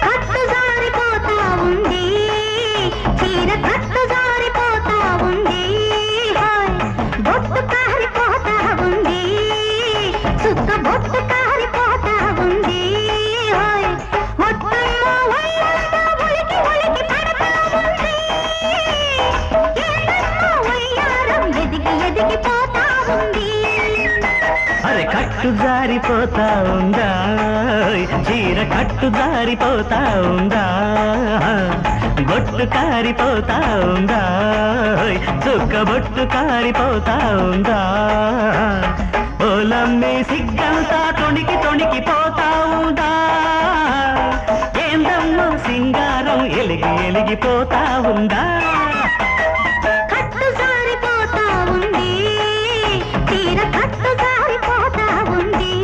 కట్టు జారిపోతా ఉంది చీర కట్టు జారిపోతా ఉంది బొట్టు కారిపోతా ఉంది సుక్క బొట్టు కారిపోతా ఉంది మొత్తమ్మో వయ్యారంతా ఉలికి ఉలికి పడతా ఉంది ఏంటమ్మో వయ్యారం ఎదిగి ఎదిగిపోతా ఉంది అరే కట్టు జారిపోతా ఉందా చీర కట్టు జారిపోతా ఉందా బొట్టు కారిపోతా ఉందా చుక్క బొట్టు కారిపోతా ఉందా ఓలమ్మే సిగ్గంతా తొణికి తొణికి పోతా ఉందా ఏందమ్మో సింగారం ఎలిగి ఎలిగిపోతా ఉందా కట్టు జారిపోతా ఉంది చీర కట్టు జారిపోతా ఉంది